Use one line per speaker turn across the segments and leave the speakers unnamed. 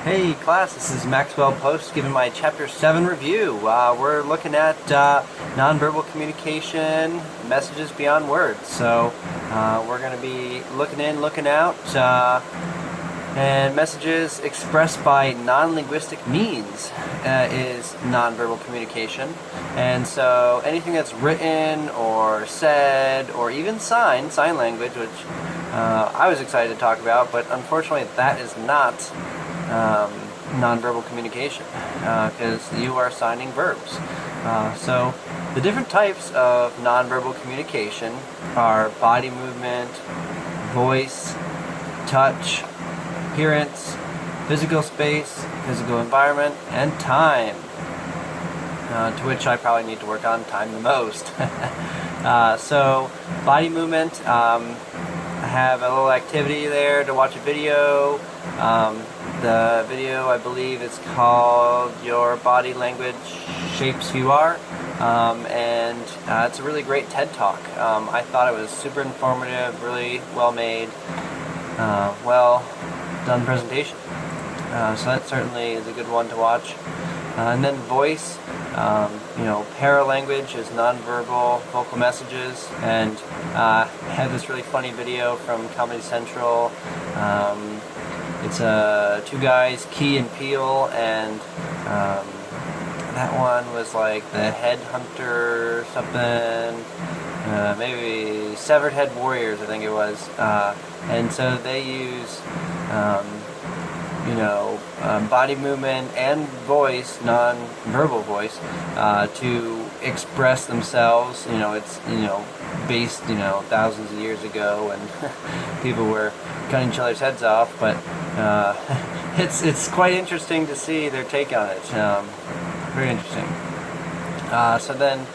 Hey class, this is Maxwell Post giving my Chapter 7 review. We're looking at nonverbal communication, messages beyond words. So we're going to be looking in, looking out, and messages expressed by non-linguistic means is nonverbal communication. And so anything that's written or said or even sign language, which I was excited to talk about, but unfortunately that is not nonverbal communication because you are signing verbs. So the different types of nonverbal communication are body movement, voice, touch, appearance, physical space, physical environment, and time. To which I probably need to work on time the most. So body movement, I have a little activity there to watch a video. The video, I believe, is called Your Body Language Shapes Who You Are, and it's a really great TED Talk. I thought it was super informative, really well made, well done presentation. So that certainly is a good one to watch. And then voice, paralanguage is nonverbal vocal messages, and I had this really funny video from Comedy Central. It's two guys, Key and Peele, and that one was like the Headhunter something, maybe Severed Head Warriors, I think it was. And so they use body movement and voice, non-verbal voice, to express themselves. It's based thousands of years ago when people were cutting each other's heads off, but it's quite interesting to see their take on it. Very interesting. So then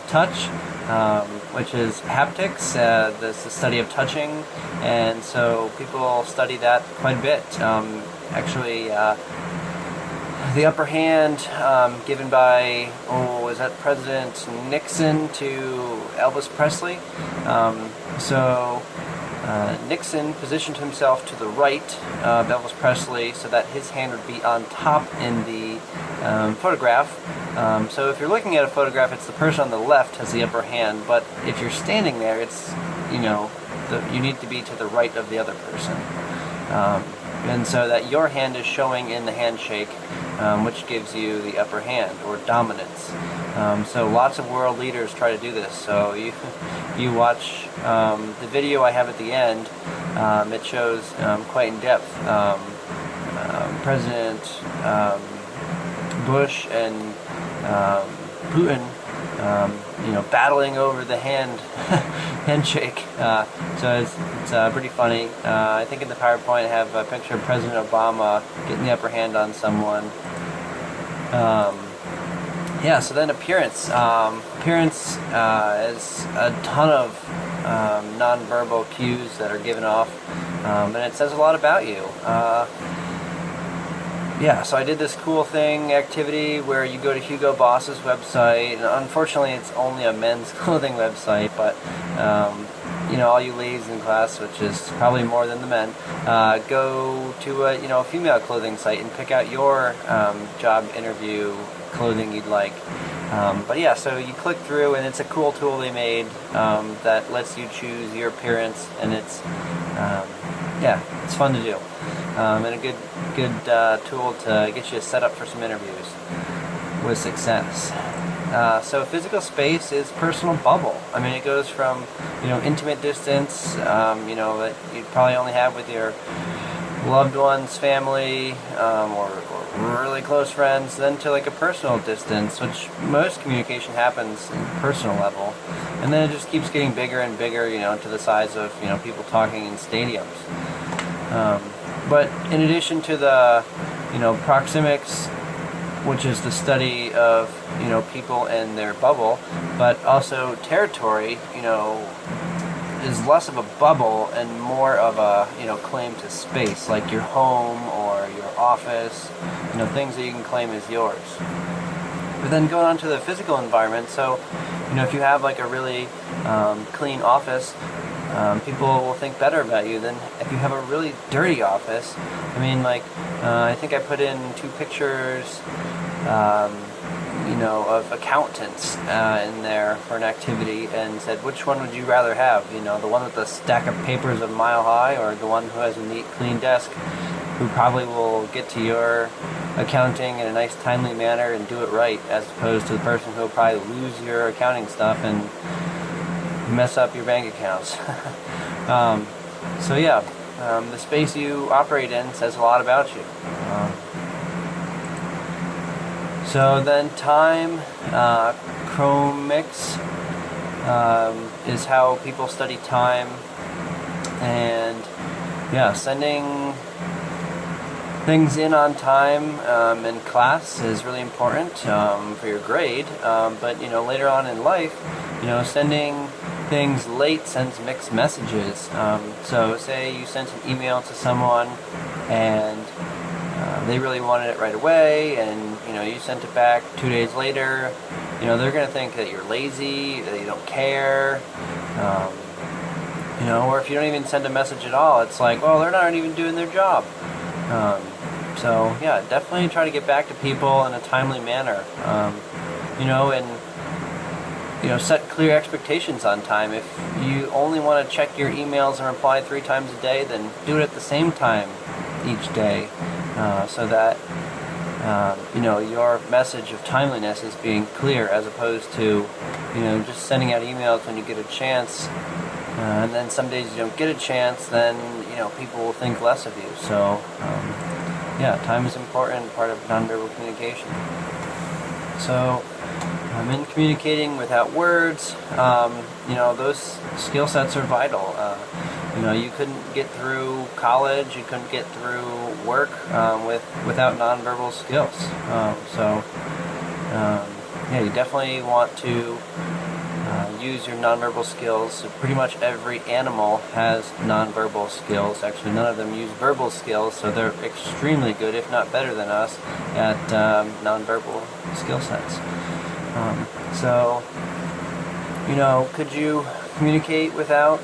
touch, which is haptics. That's the study of touching, and so people study that quite a bit. Actually, the upper hand given by, was that President Nixon to Elvis Presley? Nixon positioned himself to the right of Elvis Presley so that his hand would be on top in the photograph. So if you're looking at a photograph, it's the person on the left has the upper hand, but if you're standing there, it's, you need to be to the right of the other person. And so that your hand is showing in the handshake, which gives you the upper hand, or dominance. So lots of world leaders try to do this. So you watch the video I have at the end. It shows quite in depth President Bush and Putin, battling over the handshake. So it's pretty funny. I think in the PowerPoint I have a picture of President Obama getting the upper hand on someone. So then appearance. Appearance is a ton of nonverbal cues that are given off, and it says a lot about you. So I did this cool activity where you go to Hugo Boss's website, and unfortunately it's only a men's clothing website, but all you ladies in class, which is probably more than the men, go to a female clothing site and pick out your job interview clothing you'd like. So you click through, and it's a cool tool they made that lets you choose your appearance, and it's fun to do, and a good tool to get you set up for some interviews with success. So physical space is personal bubble. I mean, it goes from intimate distance, that you'd probably only have with your loved ones, family, or really close friends, then to like a personal distance, which most communication happens in personal level, and then it just keeps getting bigger and bigger, to the size of people talking in stadiums. But in addition to the proxemics, which is the study of people and their bubble, but also territory, is less of a bubble and more of a claim to space, like your home or your office, things that you can claim as yours. But then going on to the physical environment, so if you have like a really clean office, People will think better about you than if you have a really dirty office. I mean, like, I think I put in 2 pictures, of accountants in there for an activity, and said, which one would you rather have? The one with the stack of papers a mile high, or the one who has a neat, clean desk, who probably will get to your accounting in a nice, timely manner and do it right, as opposed to the person who will probably lose your accounting stuff and mess up your bank accounts. The space you operate in says a lot about you. So then time, chromics, is how people study time, and sending things in on time in class is really important for your grade, but later on in life, sending things late sends mixed messages. So say you sent an email to someone and they really wanted it right away, and you sent it back 2 days later. They're going to think that you're lazy, that you don't care, or if you don't even send a message at all, it's like, well, they're not even doing their job. Definitely try to get back to people in a timely manner, and set clear expectations on time. If you only want to check your emails and reply 3 times a day, then do it at the same time each day, so that your message of timeliness is being clear, as opposed to just sending out emails when you get a chance, and then some days you don't get a chance, then people will think less of you. So time is an important part of nonverbal communication. So in communicating without words, those skill sets are vital. You couldn't get through college, you couldn't get through work without nonverbal skills. You definitely want to use your nonverbal skills. So pretty much every animal has nonverbal skills. Actually, none of them use verbal skills, so they're extremely good, if not better than us, at nonverbal skill sets. Could you communicate without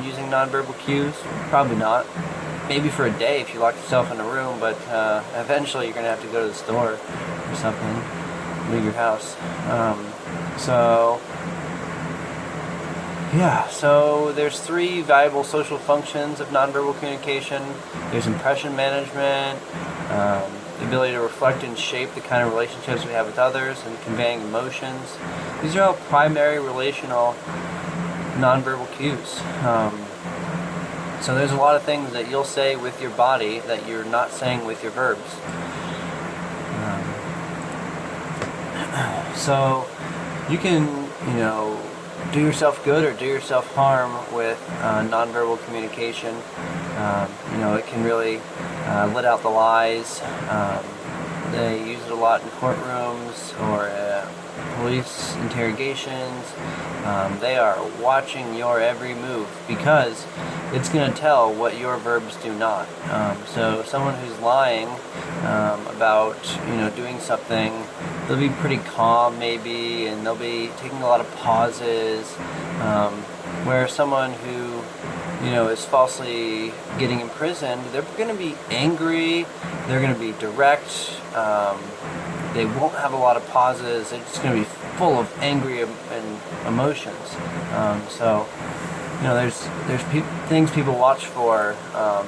using nonverbal cues? Probably not. Maybe for a day if you lock yourself in a room, but eventually you're going to have to go to the store or something, leave your house. So there's 3 valuable social functions of nonverbal communication. There's impression management, the ability to reflect and shape the kind of relationships we have with others, and conveying emotions. These are all primary relational nonverbal cues. So there's a lot of things that you'll say with your body that you're not saying with your verbs. So you can, do yourself good or do yourself harm with nonverbal communication. It can really let out the lies. They use it a lot in courtrooms or police interrogations. They are watching your every move, because it's going to tell what your verbs do not. So someone who's lying about doing something, they'll be pretty calm maybe, and they'll be taking a lot of pauses, where someone who is falsely getting imprisoned, they're going to be angry, they're going to be direct, they won't have a lot of pauses, they're just going to be full of angry emotions. There's things people watch for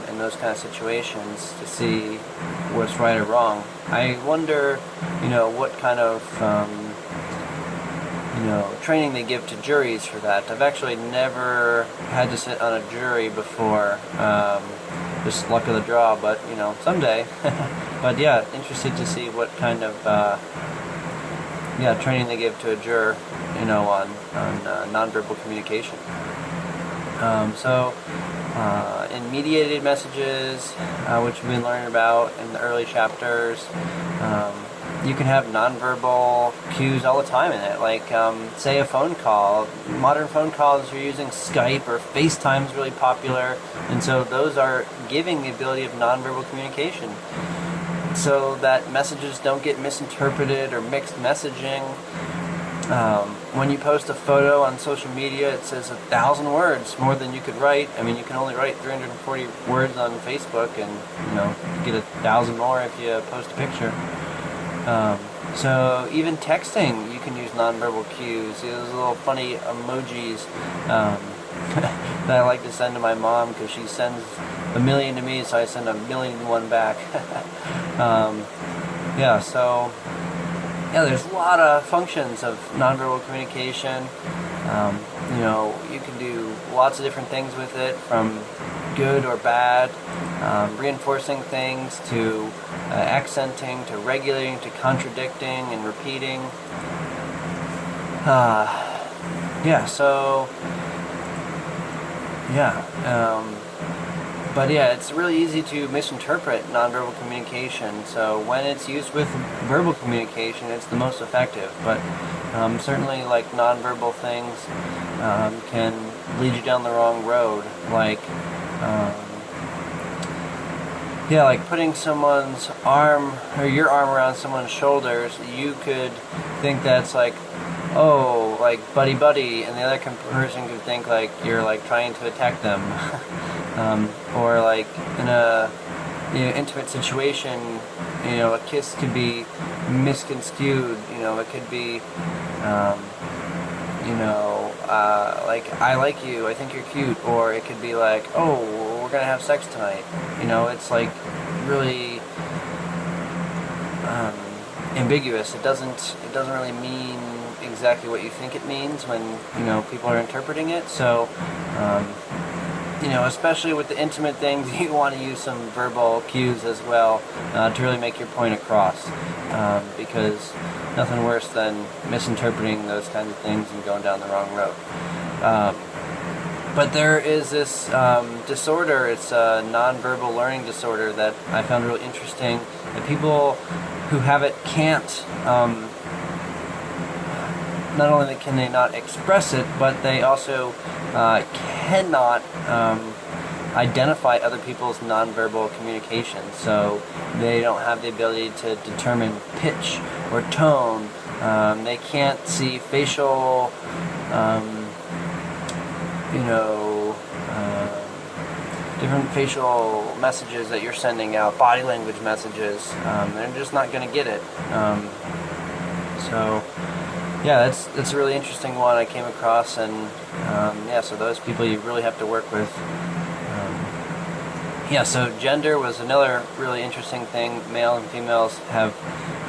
in those kind of situations to see what's right or wrong. I wonder, what kind of training they give to juries for that. I've actually never had to sit on a jury before, just luck of the draw, but someday. But interested to see what kind of training they give to a juror, on nonverbal communication. In mediated messages, which we've been learning about in the early chapters, you can have nonverbal cues all the time in it. Like, say a phone call. Modern phone calls, you're using Skype or FaceTime is really popular, and so those are giving the ability of nonverbal communication, so that messages don't get misinterpreted or mixed messaging. When you post a photo on social media, it says 1,000 words, more than you could write. I mean, you can only write 340 words on Facebook, and you get 1,000 more if you post a picture. So even texting, you can use nonverbal cues. Those little funny emojis that I like to send to my mom, because she sends a million to me, so I send 1,000,001 back. Yeah, so there's a lot of functions of nonverbal communication. You can do lots of different things with it, from good or bad, reinforcing things, to accenting, to regulating, to contradicting and repeating. But it's really easy to misinterpret nonverbal communication. So when it's used with verbal communication, it's the most effective. But certainly, like, nonverbal things can lead you down the wrong road. Like putting someone's arm or your arm around someone's shoulders. You could think that's like, oh, like buddy buddy, and the other person could think like you're like trying to attack them. Or like in a intimate situation, a kiss could be misconstrued. It could be like, I like you, I think you're cute, or it could be like, oh, we're gonna have sex tonight. It's like really ambiguous. It doesn't really mean exactly what you think it means when people are interpreting it. So especially with the intimate things, you want to use some verbal cues as well to really make your point across, because nothing worse than misinterpreting those kinds of things and going down the wrong road. But there is this disorder. It's a nonverbal learning disorder that I found really interesting. That people who have it can't, not only can they not express it, but they also cannot identify other people's nonverbal communication. So they don't have the ability to determine pitch or tone. They can't see facial, different facial messages that you're sending out, body language messages. They're just not going to get it. That's a really interesting one I came across, and so those people you really have to work with. So gender was another really interesting thing. Male and females have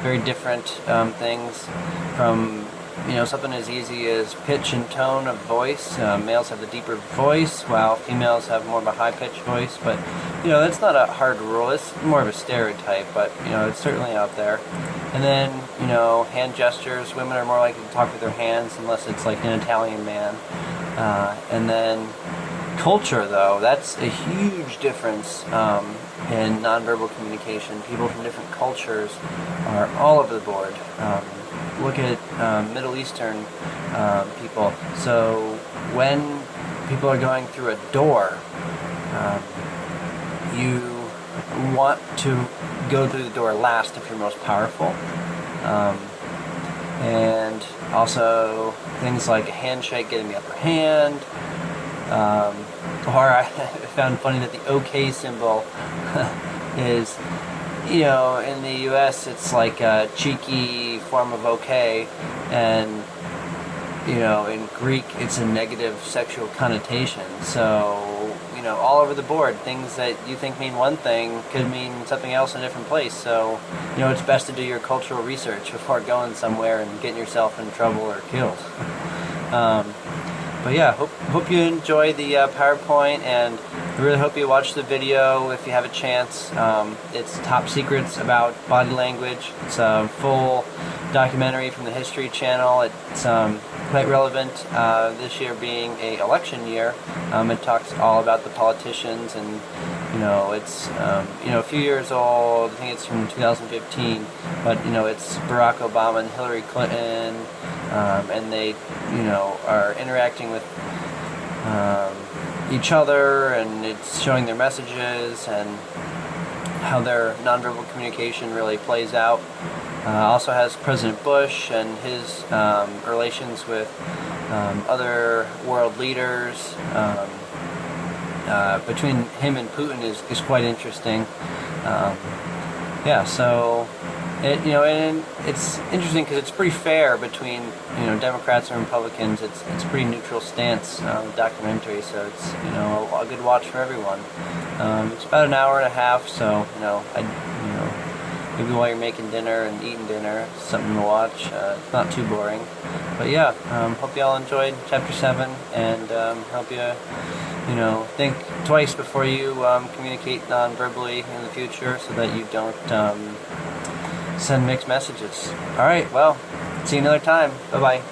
very different things, from something as easy as pitch and tone of voice. Males have the deeper voice, while females have more of a high-pitched voice. But that's not a hard rule. It's more of a stereotype, but it's certainly out there. And then hand gestures. Women are more likely to talk with their hands, unless it's like an Italian man. And then culture, though, that's a huge difference in nonverbal communication. People from different cultures are all over the board. Look at Middle Eastern people. So when people are going through a door, you want to go through the door last if you're most powerful. And also things like a handshake getting the upper hand. Or I found funny that the OK symbol is, in the US it's like a cheeky form of OK, and in Greek it's a negative sexual connotation. So all over the board, things that you think mean one thing could mean something else in a different place. So it's best to do your cultural research before going somewhere and getting yourself in trouble or killed. Hope you enjoy the PowerPoint, and I really hope you watch the video if you have a chance. It's Top Secrets About Body Language. It's a full documentary from the History Channel. It's quite relevant this year being an election year. It talks all about the politicians, and it's a few years old. I think it's from 2015, but it's Barack Obama and Hillary Clinton, and they are interacting with each other, and it's showing their messages and how their nonverbal communication really plays out. Also has President Bush and his relations with other world leaders. Between him and Putin is quite interesting. Yeah, so and it's interesting because it's pretty fair between Democrats and Republicans. It's a pretty neutral stance documentary, so it's a good watch for everyone. It's about an hour and a half, so maybe while you're making dinner and eating dinner, something to watch. It's not too boring, but yeah. Hope you all enjoyed Chapter 7, and hope you think twice before you communicate non-verbally in the future, so that you don't send mixed messages. All right, well, see you another time. Bye-bye.